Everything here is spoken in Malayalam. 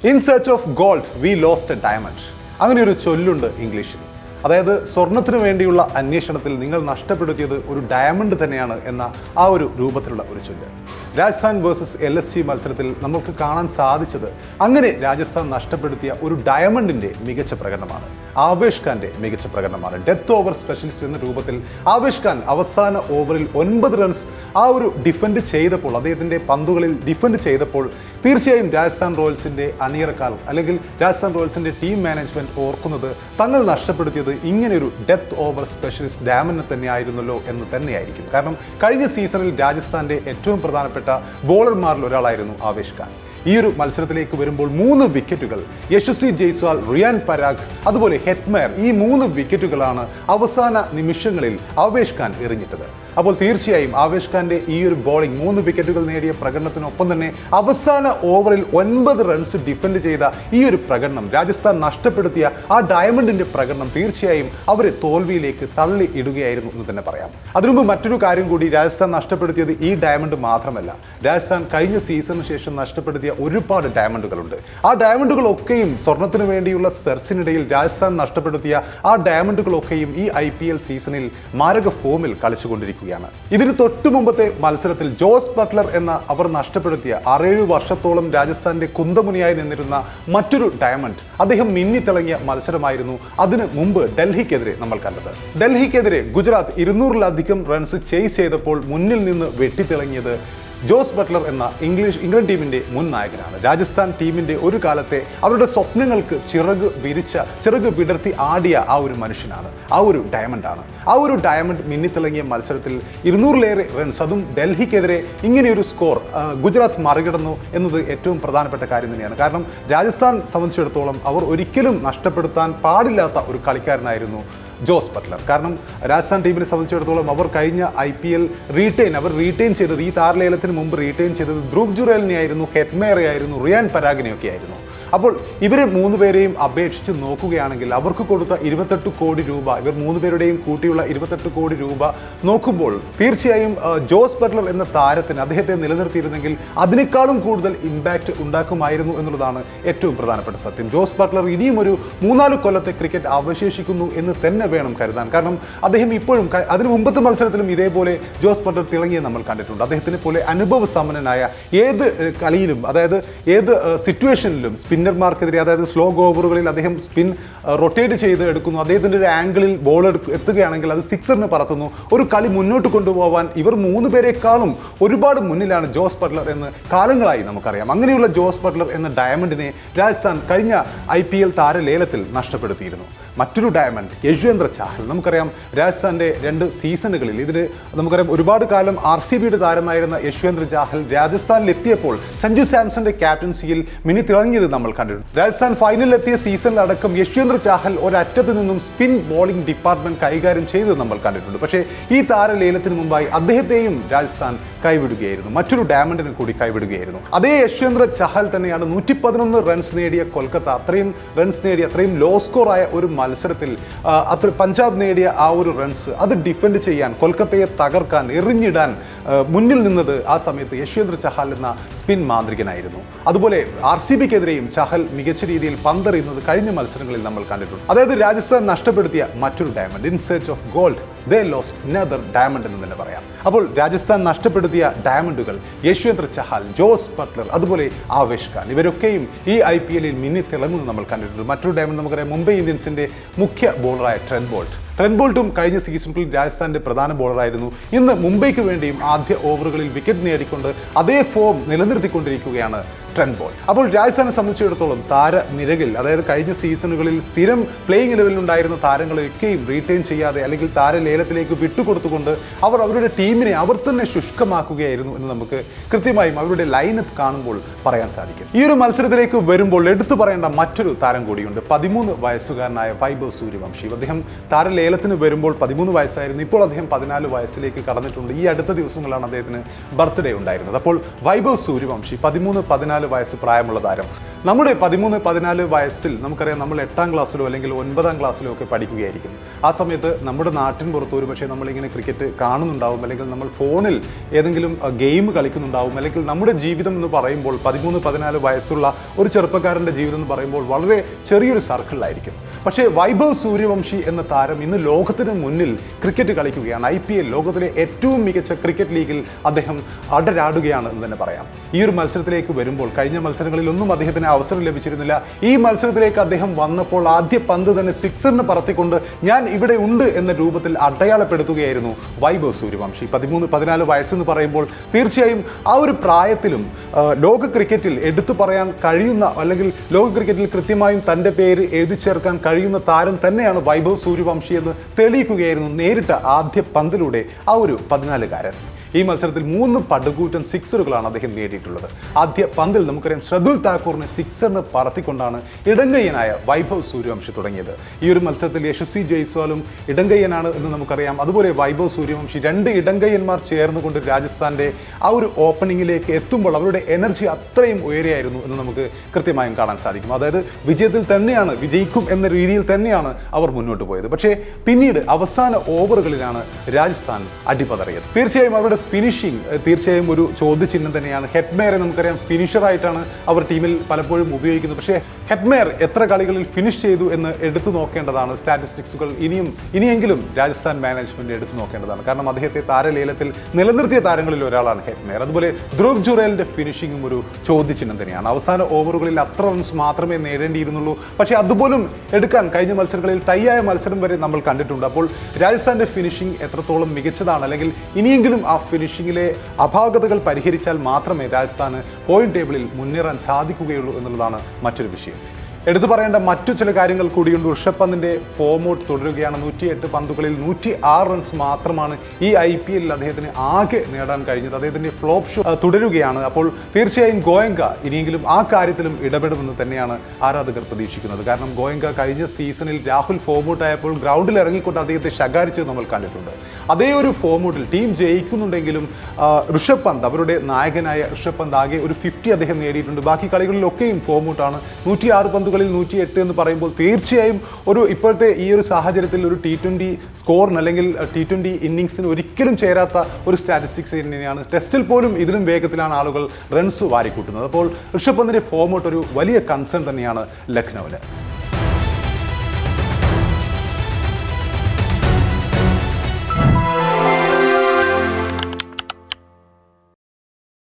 In search of gold V lost A diamond. അങ്ങനെ ഒരു ചൊല്ലുണ്ട് ഇംഗ്ലീഷിൽ. അതായത് സ്വർണത്തിന് വേണ്ടിയുള്ള അന്വേഷണത്തിൽ നിങ്ങൾ നഷ്ടപ്പെടുത്തിയത് ഒരു ഡയമണ്ട് തന്നെയാണ് എന്ന ആ ഒരു രൂപത്തിലുള്ള ഒരു ചൊല്ല്. രാജസ്ഥാൻ വേഴ്സസ് LSG മത്സരത്തിൽ നമുക്ക് കാണാൻ സാധിച്ചത് അങ്ങനെ രാജസ്ഥാൻ നഷ്ടപ്പെടുത്തിയ ഒരു ഡയമണ്ടിന്റെ മികച്ച പ്രകടനമാണ്. ആവേശ് ഖാന്റെ മികച്ച പ്രകടനമാണ്. ഡെത്ത് ഓവർ സ്പെഷ്യലിസ്റ്റ് എന്ന രൂപത്തിൽ ആവേശ് ഖാൻ അവസാന ഓവറിൽ 9 റൺസ് ആ ഒരു ഡിഫൻഡ് ചെയ്തപ്പോൾ, അദ്ദേഹത്തിന്റെ പന്തുകളിൽ ഡിഫൻഡ് ചെയ്തപ്പോൾ തീർച്ചയായും രാജസ്ഥാൻ റോയൽസിന്റെ അണിയറക്കാർ അല്ലെങ്കിൽ രാജസ്ഥാൻ റോയൽസിന്റെ ടീം മാനേജ്മെന്റ് ഓർക്കുന്നത് തങ്ങൾ നഷ്ടപ്പെടുത്തിയത് ഇങ്ങനെയൊരു ഡെത്ത് ഓവർ സ്പെഷ്യലിസ്റ്റ് ഡയമണ്ടിനെ തന്നെയായിരുന്നല്ലോ എന്ന് തന്നെയായിരിക്കും. കാരണം കഴിഞ്ഞ സീസണിൽ രാജസ്ഥാന്റെ ഏറ്റവും പ്രധാനപ്പെട്ട ബോളർമാരിൽ ഒരാളായിരുന്നു ആവേശ് ഖാൻ. ഈ ഒരു മത്സരത്തിലേക്ക് വരുമ്പോൾ 3 വിക്കറ്റുകൾ യശസ്വി ജയ്സ്വാൾ, റിയാൻ പരാഗ്, അതുപോലെ ഹെറ്റ്മയർ, ഈ 3 വിക്കറ്റുകളാണ് അവസാന നിമിഷങ്ങളിൽ ആവേശ് ഖാൻ എറിഞ്ഞിട്ടത്. അപ്പോൾ തീർച്ചയായും ആവേശ് ഖാന്റെ ഈ ഒരു ബോളിംഗ് 3 വിക്കറ്റുകൾ നേടിയ പ്രകടനത്തിനൊപ്പം തന്നെ അവസാന ഓവറിൽ 9 റൺസ് ഡിഫെൻഡ് ചെയ്ത ഈ ഒരു പ്രകടനം, രാജസ്ഥാൻ നഷ്ടപ്പെടുത്തിയ ആ ഡയമണ്ടിന്റെ പ്രകടനം തീർച്ചയായും അവരെ തോൽവിയിലേക്ക് തള്ളി ഇടുകയായിരുന്നു എന്ന് തന്നെ പറയാം. അതിനുമുമ്പ് മറ്റൊരു കാര്യം കൂടി, രാജസ്ഥാൻ നഷ്ടപ്പെടുത്തിയത് ഈ ഡയമണ്ട് മാത്രമല്ല. രാജസ്ഥാൻ കഴിഞ്ഞ സീസണിന് ശേഷം നഷ്ടപ്പെടുത്തിയ ഒരുപാട് ഡയമണ്ടുകളുണ്ട്. ആ ഡയമണ്ടുകളൊക്കെയും സ്വർണത്തിന് വേണ്ടിയുള്ള സെർച്ചിനിടയിൽ രാജസ്ഥാൻ നഷ്ടപ്പെടുത്തിയ ആ ഡയമണ്ടുകളൊക്കെയും ഈ IPL സീസണിൽ മാരക ഫോമിൽ കളിച്ചുകൊണ്ടിരിക്കും. ഇതിന് തൊട്ടു മുമ്പത്തെ മത്സരത്തിൽ ജോസ് ബട്ട്ലർ എന്ന അവർ നഷ്ടപ്പെടുത്തിയ 6-7 വർഷത്തോളം രാജസ്ഥാന്റെ കുന്തമുനിയായി നിന്നിരുന്ന മറ്റൊരു ഡയമണ്ട്, അദ്ദേഹം മിന്നിത്തിളങ്ങിയ മത്സരമായിരുന്നു അതിന് മുമ്പ് ഡൽഹിക്കെതിരെ നമ്മൾ കണ്ടത്. ഡൽഹിക്കെതിരെ ഗുജറാത്ത് 200-ലധികം റൺസ് ചേസ് ചെയ്തപ്പോൾ മുന്നിൽ നിന്ന് വെട്ടിത്തിളങ്ങിയത് ജോസ് ബട്ട്ലർ എന്ന ഇംഗ്ലണ്ട് ടീമിന്റെ മുൻ നായകനാണ്. രാജസ്ഥാൻ ടീമിന്റെ ഒരു കാലത്തെ അവരുടെ സ്വപ്നങ്ങൾക്ക് ചിറക് വിടർത്തി ആടിയ ആ ഒരു മനുഷ്യനാണ്, ആ ഒരു ഡയമണ്ടാണ്. ആ ഒരു ഡയമണ്ട് മിന്നിത്തിളങ്ങിയ മത്സരത്തിൽ 200-ലേറെ റൺസ്, അതും ഡൽഹിക്കെതിരെ ഇങ്ങനെയൊരു സ്കോർ ഗുജറാത്ത് മറികടന്നു എന്നത് ഏറ്റവും പ്രധാനപ്പെട്ട കാര്യം തന്നെയാണ്. കാരണം രാജസ്ഥാൻ സംബന്ധിച്ചിടത്തോളം അവർ ഒരിക്കലും നഷ്ടപ്പെടുത്താൻ പാടില്ലാത്ത ഒരു കളിക്കാരനായിരുന്നു ജോസ് ബട്ട്ലർ. കാരണം രാജസ്ഥാൻ ടീമിനെ സംബന്ധിച്ചിടത്തോളം അവർ കഴിഞ്ഞ IPL റീറ്റെയിൻ ചെയ്തത്, ഈ താരലേലത്തിന് മുമ്പ് റീറ്റെയിൻ ചെയ്തത് ധ്രുവ് ജുറേലിനെ ആയിരുന്നു, ഹെറ്റ്മേറെ ആയിരുന്നു, റിയാൻ പരാഗിനെയൊക്കെ ആയിരുന്നു. അപ്പോൾ ഇവരെ 3 പേരെയും അപേക്ഷിച്ച് നോക്കുകയാണെങ്കിൽ അവർക്ക് കൊടുത്ത 28 കോടി രൂപ, ഇവർ 3 പേരുടെയും കൂട്ടിയുള്ള 28 കോടി രൂപ നോക്കുമ്പോൾ തീർച്ചയായും ജോസ് ബട്ട്ലർ എന്ന താരത്തിന് അദ്ദേഹത്തെ നിലനിർത്തിയിരുന്നെങ്കിൽ അതിനേക്കാളും കൂടുതൽ ഇമ്പാക്റ്റ് ഉണ്ടാക്കുമായിരുന്നു എന്നുള്ളതാണ് ഏറ്റവും പ്രധാനപ്പെട്ട സത്യം. ജോസ് ബട്ട്ലർ ഇനിയും ഒരു 3-4 കൊല്ലത്തെ ക്രിക്കറ്റ് അവശേഷിക്കുന്നു എന്ന് തന്നെ വേണം കരുതാൻ. കാരണം അദ്ദേഹം ഇപ്പോഴും, അതിന് മുമ്പത്തെ മത്സരത്തിലും ഇതേപോലെ ജോസ് ബട്ട്ലർ തിളങ്ങിയെ നമ്മൾ കണ്ടിട്ടുണ്ട്. അദ്ദേഹത്തിനെ പോലെ അനുഭവസമ്പന്നനായ, ഏത് കളിയിലും, അതായത് ഏത് സിറ്റുവേഷനിലും സ്പിന്നർമാർക്കെതിരെ, അതായത് സ്ലോ ഓവറുകളിൽ അദ്ദേഹം സ്പിൻ റൊട്ടേറ്റ് ചെയ്ത് എടുക്കുന്നു. അദ്ദേഹത്തിൻ്റെ ഒരു ആംഗിളിൽ ബോൾ എത്തുകയാണെങ്കിൽ അത് സിക്സറിന് പറത്തുന്നു. ഒരു കളി മുന്നോട്ട് കൊണ്ടുപോകാൻ ഇവർ 3 പേരെക്കാളും ഒരുപാട് മുന്നിലാണ് ജോസ് ബട്ട്ലർ എന്ന് കാലങ്ങളായി നമുക്കറിയാം. അങ്ങനെയുള്ള ജോസ് ബട്ട്ലർ എന്ന ഡയമണ്ടിനെ രാജസ്ഥാൻ കഴിഞ്ഞ IPL താരലേലത്തിൽ നഷ്ടപ്പെടുത്തിയിരുന്നു. മറ്റൊരു ഡയമണ്ട് യശ്വേന്ദ്ര ചാഹൽ. നമുക്കറിയാം രാജസ്ഥാന്റെ 2 സീസണുകളിൽ നമുക്കറിയാം ഒരുപാട് കാലം RCBയുടെ താരമായിരുന്ന യശ്വേന്ദ്ര ചാഹൽ രാജസ്ഥാനിൽ എത്തിയപ്പോൾ സഞ്ജു സാംസന്റെ ക്യാപ്റ്റൻസിയിൽ മിന്നി തിളങ്ങിയത് നമ്മൾ കണ്ടിട്ടുണ്ട്. രാജസ്ഥാൻ ഫൈനലിൽ എത്തിയ സീസണിലടക്കം യശ്വേന്ദ്ര ചാഹൽ ഒരറ്റത്ത് നിന്നും സ്പിൻ ബോളിംഗ് ഡിപ്പാർട്ട്മെന്റ് കൈകാര്യം ചെയ്തത് നമ്മൾ കണ്ടിട്ടുണ്ട്. പക്ഷേ ഈ താരലേലത്തിന് മുമ്പായി അദ്ദേഹത്തെയും രാജസ്ഥാൻ കൈവിടുകയായിരുന്നു, മറ്റൊരു ഡയമണ്ടിനെ കൂടി കൈവിടുകയായിരുന്നു. അതേ യശ്വേന്ദ്ര ചഹൽ തന്നെയാണ് 111 റൺസ് നേടിയ കൊൽക്കത്ത, അത്രയും റൺസ് നേടിയ, അത്രയും ലോ സ്കോർ ആയ ഒരു മത്സരത്തിൽ പഞ്ചാബ് നേടിയ ആ ഒരു റൺസ് അത് ഡിഫെൻഡ് ചെയ്യാൻ, കൊൽക്കത്തയെ തകർക്കാൻ, എറിഞ്ഞിടാൻ മുന്നിൽ നിന്നത് ആ സമയത്ത് യശ്വേന്ദ്ര ചഹൽ എന്ന സ്പിൻ മാന്ത്രികനായിരുന്നു. അതുപോലെ RCBക്കെതിരെയും ചഹൽ മികച്ച രീതിയിൽ പന്തെറിയുന്നത് കഴിഞ്ഞ മത്സരങ്ങളിൽ നമ്മൾ കണ്ടിട്ടുണ്ട്. അതായത് രാജസ്ഥാൻ നഷ്ടപ്പെടുത്തിയ മറ്റൊരു diamond, in search of gold they lost another diamond എന്ന് തന്നെ പറയാം. അപ്പോൾ രാജസ്ഥാൻ നഷ്ടപ്പെടുത്തിയ ഡയമണ്ടുകൾ യശ്വേന്ദ്ര ചഹൽ, ജോസ് ബട്ട്ലർ, അതുപോലെ ആവേശ് ഖാൻ, ഇവരൊക്കെയും ഈ IPLൽ മിന്നി തിളങ്ങുന്നത് നമ്മൾ കണ്ടിട്ടുണ്ട്. മറ്റൊരു ഡയമണ്ട് നമുക്കറിയാം, മുംബൈ ഇന്ത്യൻസിന്റെ മുഖ്യ ബോളറായ ട്രെന്റ് ബോൾട്ടും കഴിഞ്ഞ സീസണിൽ രാജസ്ഥാന്റെ പ്രധാന ബോളറായിരുന്നു. ഇന്ന് മുംബൈക്ക് വേണ്ടിയും ആദ്യ ഓവറുകളിൽ വിക്കറ്റ് നേടിക്കൊണ്ട് അതേ ഫോം നിലനിർത്തിക്കൊണ്ടിരിക്കുകയാണ് ട്രെന്റ് ബോൾട്ട്. അപ്പോൾ രാജസ്ഥാനെ സംബന്ധിച്ചിടത്തോളം താരനിരകിൽ, അതായത് കഴിഞ്ഞ സീസണുകളിൽ സ്ഥിരം പ്ലേയിങ് ലെവലിലുണ്ടായിരുന്ന താരങ്ങളെയൊക്കെയും റീറ്റെയിൻ ചെയ്യാതെ അല്ലെങ്കിൽ താരലേലത്തിലേക്ക് വിട്ടുകൊടുത്തുകൊണ്ട് അവർ അവരുടെ ടീമിനെ അവർ തന്നെ ശുഷ്കമാക്കുകയായിരുന്നു എന്ന് നമുക്ക് കൃത്യമായും അവരുടെ ലൈനപ്പ് കാണുമ്പോൾ പറയാൻ സാധിക്കും. ഈ ഒരു മത്സരത്തിലേക്ക് വരുമ്പോൾ എടുത്തു പറയേണ്ട മറ്റൊരു താരം കൂടിയുണ്ട്, 13 വയസ്സുകാരനായ വൈഭവ് സൂര്യവംശി. അദ്ദേഹം താരലേലത്തിന് വരുമ്പോൾ 13 വയസ്സായിരുന്നു, ഇപ്പോൾ അദ്ദേഹം 14 വയസ്സിലേക്ക് കടന്നിട്ടുണ്ട്. ഈ അടുത്ത ദിവസങ്ങളാണ് അദ്ദേഹത്തിന് ബർത്ത്ഡേ ഉണ്ടായിരുന്നത്. അപ്പോൾ വൈഭവ് സൂര്യവംശി 13-14 വയസ്സ് പ്രായമുള്ള താരം നമ്മുടെ 13-14 വയസ്സിൽ നമുക്കറിയാം നമ്മൾ 8ാം ക്ലാസ്സിലോ അല്ലെങ്കിൽ 9ാം ക്ലാസ്സിലോ ഒക്കെ പഠിക്കുകയായിരിക്കും. ആ സമയത്ത് നമ്മുടെ നാട്ടിൻ പുറത്ത് ഒരു പക്ഷേ നമ്മളിങ്ങനെ ക്രിക്കറ്റ് കാണുന്നുണ്ടാവും, അല്ലെങ്കിൽ നമ്മൾ ഫോണിൽ ഏതെങ്കിലും ഗെയിം കളിക്കുന്നുണ്ടാവും. അല്ലെങ്കിൽ നമ്മുടെ ജീവിതം എന്ന് പറയുമ്പോൾ 13-14 വയസ്സുള്ള ഒരു ചെറുപ്പക്കാരൻ്റെ ജീവിതം എന്ന് പറയുമ്പോൾ വളരെ ചെറിയൊരു സർക്കിളിലായിരിക്കും. പക്ഷേ വൈഭവ് സൂര്യവംശി എന്ന താരം ഇന്ന് ലോകത്തിന് മുന്നിൽ ക്രിക്കറ്റ് കളിക്കുകയാണ്. IPL ലോകത്തിലെ ഏറ്റവും മികച്ച ക്രിക്കറ്റ് ലീഗിൽ അദ്ദേഹം അടരാടുകയാണ് എന്ന് തന്നെ പറയാം. ഈ ഒരു മത്സരത്തിലേക്ക് വരുമ്പോൾ കഴിഞ്ഞ മത്സരങ്ങളിലൊന്നും അദ്ദേഹത്തിന് അവസരം ലഭിച്ചിരുന്നില്ല. ഈ മത്സരത്തിലേക്ക് അദ്ദേഹം വന്നപ്പോൾ ആദ്യ പന്ത് തന്നെ സിക്സറിന് പറത്തിക്കൊണ്ട് ഞാൻ ഇവിടെ ഉണ്ട് എന്ന രൂപത്തിൽ അടയാളപ്പെടുത്തുകയായിരുന്നു വൈഭവ് സൂര്യവംശി. 13-14 വയസ്സെന്ന് പറയുമ്പോൾ തീർച്ചയായും ആ ഒരു പ്രായത്തിലും ലോക ക്രിക്കറ്റിൽ എടുത്തു പറയാൻ കഴിയുന്ന, അല്ലെങ്കിൽ ലോക ക്രിക്കറ്റിൽ കൃത്യമായും തൻ്റെ പേര് എഴുതി ചേർക്കാൻ കഴിയുന്ന താരം തന്നെയാണ് വൈഭവ് സൂര്യവംശി എന്ന് തെളിയിക്കുകയായിരുന്നു നേരിട്ട് ആദ്യ പന്തിലൂടെ ആ ഒരു 14-കാരൻ. ഈ മത്സരത്തിൽ 3 പടുകൂറ്റൻ സിക്സറുകളാണ് അദ്ദേഹം നേടിയിട്ടുള്ളത്. ആദ്യ പന്തിൽ നമുക്കറിയാം ഷർദുൽ താക്കൂറിനെ സിക്സറിന് പറത്തിക്കൊണ്ടാണ് ഇടങ്കയ്യനായ വൈഭവ് സൂര്യവംശി തുടങ്ങിയത്. ഈ ഒരു മത്സരത്തിൽ യശസ്വി ജയ്സ്വാളും ഇടങ്കയ്യനാണ് എന്ന് നമുക്കറിയാം. അതുപോലെ വൈഭവ് സൂര്യവംശി 2 ഇടങ്കയ്യന്മാർ ചേർന്നുകൊണ്ട് രാജസ്ഥാൻ്റെ ആ ഒരു ഓപ്പണിങ്ങിലേക്ക് എത്തുമ്പോൾ അവരുടെ എനർജി അത്രയും ഉയരെയായിരുന്നു എന്ന് നമുക്ക് കൃത്യമായും കാണാൻ സാധിക്കും. അതായത് വിജയത്തിൽ തന്നെയാണ്, വിജയിക്കും എന്ന രീതിയിൽ തന്നെയാണ് അവർ മുന്നോട്ട് പോയത്. പക്ഷേ പിന്നീട് അവസാന ഓവറുകളിലാണ് രാജസ്ഥാൻ അടിപതറിയത്. തീർച്ചയായും അവരുടെ ഫിനിഷിംഗ് തീർച്ചയായും ഒരു ചോദ്യചിഹ്നം തന്നെയാണ്. ഹെറ്റ്മെയറെ നമുക്കറിയാം ഫിനിഷറായിട്ടാണ് അവർ ടീമിൽ പലപ്പോഴും ഉപയോഗിക്കുന്നത്. പക്ഷേ ഹെറ്റ്മെയർ എത്ര കളികളിൽ ഫിനിഷ് ചെയ്തു എന്ന് എടുത്തു നോക്കേണ്ടതാണ്. സ്റ്റാറ്റിസ്റ്റിക്സുകൾ ഇനിയെങ്കിലും രാജസ്ഥാൻ മാനേജ്മെന്റ് എടുത്തു നോക്കേണ്ടതാണ്. കാരണം അദ്ദേഹത്തെ താരലേലത്തിൽ നിലനിർത്തിയ താരങ്ങളിൽ ഒരാളാണ് ഹെറ്റ്മെയർ. അതുപോലെ ധ്രുവ് ജുറേലിന്റെ ഫിനിഷിങ്ങും ഒരു ചോദ്യചിഹ്നം തന്നെയാണ്. അവസാന ഓവറുകളിൽ അത്ര റൺസ് മാത്രമേ നേടേണ്ടിയിരുന്നുള്ളൂ. പക്ഷേ അതുപോലും എടുക്കാൻ കഴിഞ്ഞ മത്സരങ്ങളിൽ ടൈയായ മത്സരം വരെ നമ്മൾ കണ്ടിട്ടുണ്ട്. അപ്പോൾ രാജസ്ഥാന്റെ ഫിനിഷിംഗ് എത്രത്തോളം മികച്ചതാണ്, അല്ലെങ്കിൽ ഇനിയെങ്കിലും ആ ഫിനിഷിങ്ങിലെ അപാകതകൾ പരിഹരിച്ചാൽ മാത്രമേ രാജസ്ഥാന് പോയിന്റ് ടേബിളിൽ മുന്നേറാൻ സാധിക്കുകയുള്ളൂ എന്നുള്ളതാണ് മറ്റൊരു വിഷയം. എടുത്തു പറയേണ്ട മറ്റു ചില കാര്യങ്ങൾ കൂടിയുണ്ട്. ഋഷഭ് പന്തിന്റെ ഫോമൗട്ട് തുടരുകയാണ്. 108 പന്തുകളിൽ 106 റൺസ് മാത്രമാണ് ഈ IPL അദ്ദേഹത്തിന് ആകെ നേടാൻ കഴിഞ്ഞത്. അദ്ദേഹത്തിന്റെ ഫ്ലോപ്പ് ഷോ തുടരുകയാണ്. അപ്പോൾ തീർച്ചയായും ഗോയങ്ക ഇനിയെങ്കിലും ആ കാര്യത്തിലും ഇടപെടുമെന്ന് തന്നെയാണ് ആരാധകർ പ്രതീക്ഷിക്കുന്നത്. കാരണം ഗോയങ്ക കഴിഞ്ഞ സീസണിൽ രാഹുൽ ഫോമൗട്ട് ആയപ്പോൾ ഗ്രൗണ്ടിൽ ഇറങ്ങിക്കൊണ്ട് അദ്ദേഹത്തെ ശകാരിച്ചത് നമ്മൾ കണ്ടിട്ടുണ്ട്. അതേ ഒരു ഫോമൗട്ടിൽ ടീം ജയിക്കുന്നുണ്ടെങ്കിലും ഋഷഭ് പന്ത്, അവരുടെ നായകനായ ഋഷഭ് പന്ത് ആകെ ഒരു 50 അദ്ദേഹം നേടിയിട്ടുണ്ട്. ബാക്കി കളികളിലൊക്കെയും ഫോമൗട്ടാണ്. 106 പന്തുകളിൽ 108 എന്ന് പറയുമ്പോൾ തീർച്ചയായും ഇപ്പോഴത്തെ ഈ ഒരു സാഹചര്യത്തിൽ ഒരു T20 സ്കോറിന്, അല്ലെങ്കിൽ T20 ഇന്നിങ്സിന് ഒരിക്കലും ചേരാത്ത ഒരു സ്റ്റാറ്റിസ്റ്റിക്സ് തന്നെയാണ്. ടെസ്റ്റിൽ പോലും ഇതിലും വേഗത്തിലാണ് ആളുകൾ റൺസ് വാരിക്കൂട്ടുന്നത്. അപ്പോൾ ഋഷഭ് പന്തിന്റെ ഫോമൗട്ട് ഒരു വലിയ കൺസേൺ തന്നെയാണ് ലക്നൌവിന്.